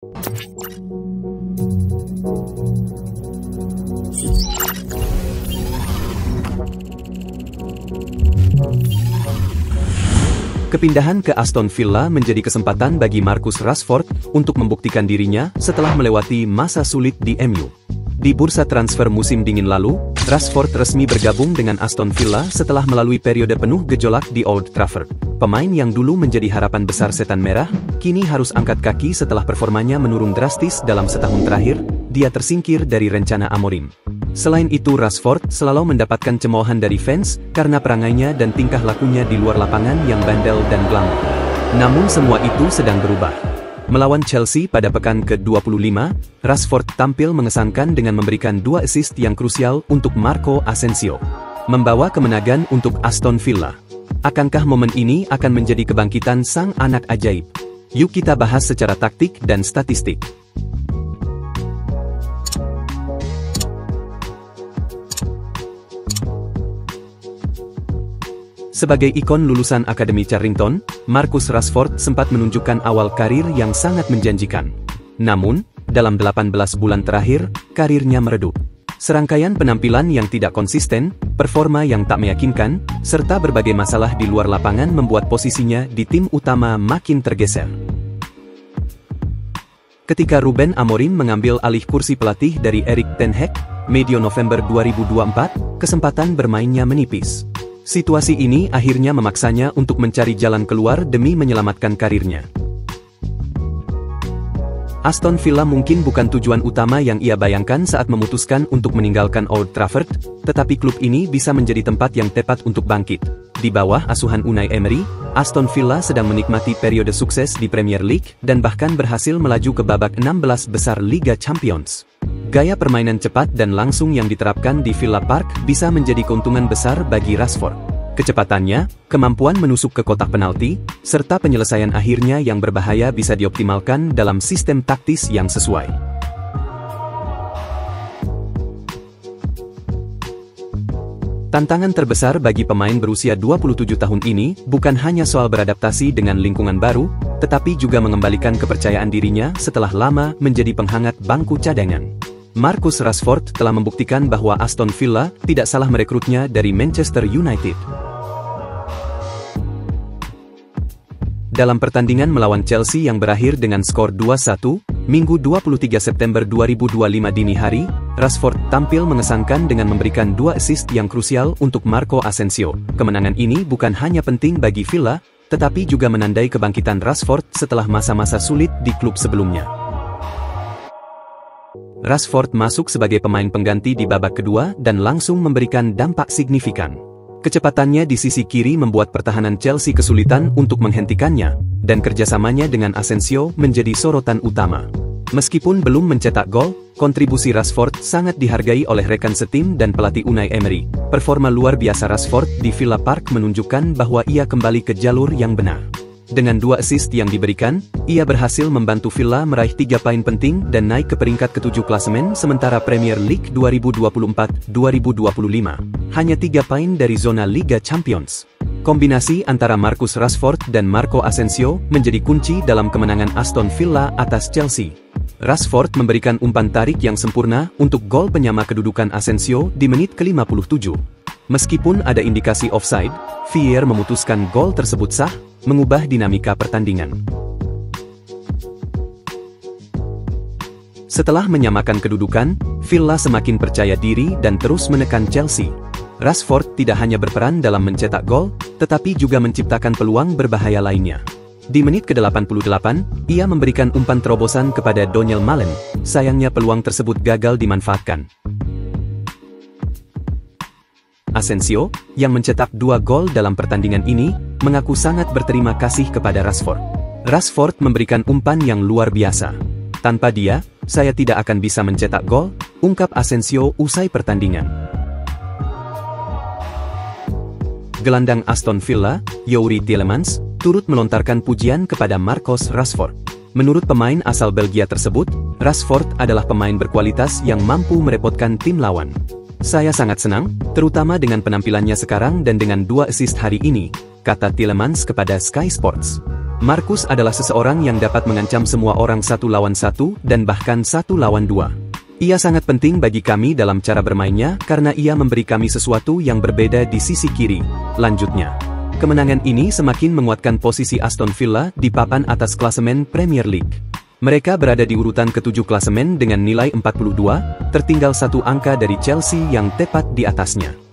Kepindahan ke Aston Villa menjadi kesempatan bagi Marcus Rashford untuk membuktikan dirinya setelah melewati masa sulit di MU. Di bursa transfer musim dingin lalu, Rashford resmi bergabung dengan Aston Villa setelah melalui periode penuh gejolak di Old Trafford. Pemain yang dulu menjadi harapan besar Setan Merah, kini harus angkat kaki setelah performanya menurun drastis dalam setahun terakhir. Dia tersingkir dari rencana Amorim. Selain itu, Rashford selalu mendapatkan cemoohan dari fans karena perangainya dan tingkah lakunya di luar lapangan yang bandel dan glamor. Namun semua itu sedang berubah. Melawan Chelsea pada pekan ke-25, Rashford tampil mengesankan dengan memberikan 2 assist yang krusial untuk Marco Asensio, membawa kemenangan untuk Aston Villa. Akankah momen ini akan menjadi kebangkitan sang anak ajaib? Yuk kita bahas secara taktik dan statistik. Sebagai ikon lulusan Akademi Charrington, Marcus Rashford sempat menunjukkan awal karir yang sangat menjanjikan. Namun, dalam 18 bulan terakhir, karirnya meredup. Serangkaian penampilan yang tidak konsisten, performa yang tak meyakinkan, serta berbagai masalah di luar lapangan membuat posisinya di tim utama makin tergeser. Ketika Ruben Amorim mengambil alih kursi pelatih dari Erik ten Hag, medio November 2024, kesempatan bermainnya menipis. Situasi ini akhirnya memaksanya untuk mencari jalan keluar demi menyelamatkan karirnya. Aston Villa mungkin bukan tujuan utama yang ia bayangkan saat memutuskan untuk meninggalkan Old Trafford, tetapi klub ini bisa menjadi tempat yang tepat untuk bangkit. Di bawah asuhan Unai Emery, Aston Villa sedang menikmati periode sukses di Premier League dan bahkan berhasil melaju ke babak 16 besar Liga Champions. Gaya permainan cepat dan langsung yang diterapkan di Villa Park bisa menjadi keuntungan besar bagi Rashford. Kecepatannya, kemampuan menusuk ke kotak penalti, serta penyelesaian akhirnya yang berbahaya bisa dioptimalkan dalam sistem taktis yang sesuai. Tantangan terbesar bagi pemain berusia 27 tahun ini bukan hanya soal beradaptasi dengan lingkungan baru, tetapi juga mengembalikan kepercayaan dirinya setelah lama menjadi penghangat bangku cadangan. Marcus Rashford telah membuktikan bahwa Aston Villa tidak salah merekrutnya dari Manchester United. Dalam pertandingan melawan Chelsea yang berakhir dengan skor 2-1, Minggu 23 September 2025 dini hari, Rashford tampil mengesankan dengan memberikan 2 assist yang krusial untuk Marco Asensio. Kemenangan ini bukan hanya penting bagi Villa, tetapi juga menandai kebangkitan Rashford setelah masa-masa sulit di klub sebelumnya. Rashford masuk sebagai pemain pengganti di babak kedua dan langsung memberikan dampak signifikan. Kecepatannya di sisi kiri membuat pertahanan Chelsea kesulitan untuk menghentikannya, dan kerjasamanya dengan Asensio menjadi sorotan utama. Meskipun belum mencetak gol, kontribusi Rashford sangat dihargai oleh rekan setim dan pelatih Unai Emery. Performa luar biasa Rashford di Villa Park menunjukkan bahwa ia kembali ke jalur yang benar. Dengan 2 assist yang diberikan, ia berhasil membantu Villa meraih 3 poin penting dan naik ke peringkat ke-7 klasemen sementara Premier League 2024-2025. Hanya 3 poin dari zona Liga Champions. Kombinasi antara Marcus Rashford dan Marco Asensio menjadi kunci dalam kemenangan Aston Villa atas Chelsea. Rashford memberikan umpan tarik yang sempurna untuk gol penyama kedudukan Asensio di menit ke-57. Meskipun ada indikasi offside, VAR memutuskan gol tersebut sah, mengubah dinamika pertandingan. Setelah menyamakan kedudukan, Villa semakin percaya diri dan terus menekan Chelsea. Rashford tidak hanya berperan dalam mencetak gol, tetapi juga menciptakan peluang berbahaya lainnya. Di menit ke-88, ia memberikan umpan terobosan kepada Donyell Malen, sayangnya peluang tersebut gagal dimanfaatkan. Asensio, yang mencetak 2 gol dalam pertandingan ini, mengaku sangat berterima kasih kepada Rashford. Rashford memberikan umpan yang luar biasa. Tanpa dia, saya tidak akan bisa mencetak gol, ungkap Asensio usai pertandingan. Gelandang Aston Villa, Youri Tielemans, turut melontarkan pujian kepada Marcus Rashford. Menurut pemain asal Belgia tersebut, Rashford adalah pemain berkualitas yang mampu merepotkan tim lawan. Saya sangat senang, terutama dengan penampilannya sekarang dan dengan 2 assist hari ini, kata Tielemans kepada Sky Sports. Marcus adalah seseorang yang dapat mengancam semua orang 1 lawan 1 dan bahkan 1 lawan 2. Ia sangat penting bagi kami dalam cara bermainnya karena ia memberi kami sesuatu yang berbeda di sisi kiri. Lanjutnya, kemenangan ini semakin menguatkan posisi Aston Villa di papan atas klasemen Premier League. Mereka berada di urutan ke-7 klasemen dengan nilai 42, tertinggal 1 angka dari Chelsea yang tepat di atasnya.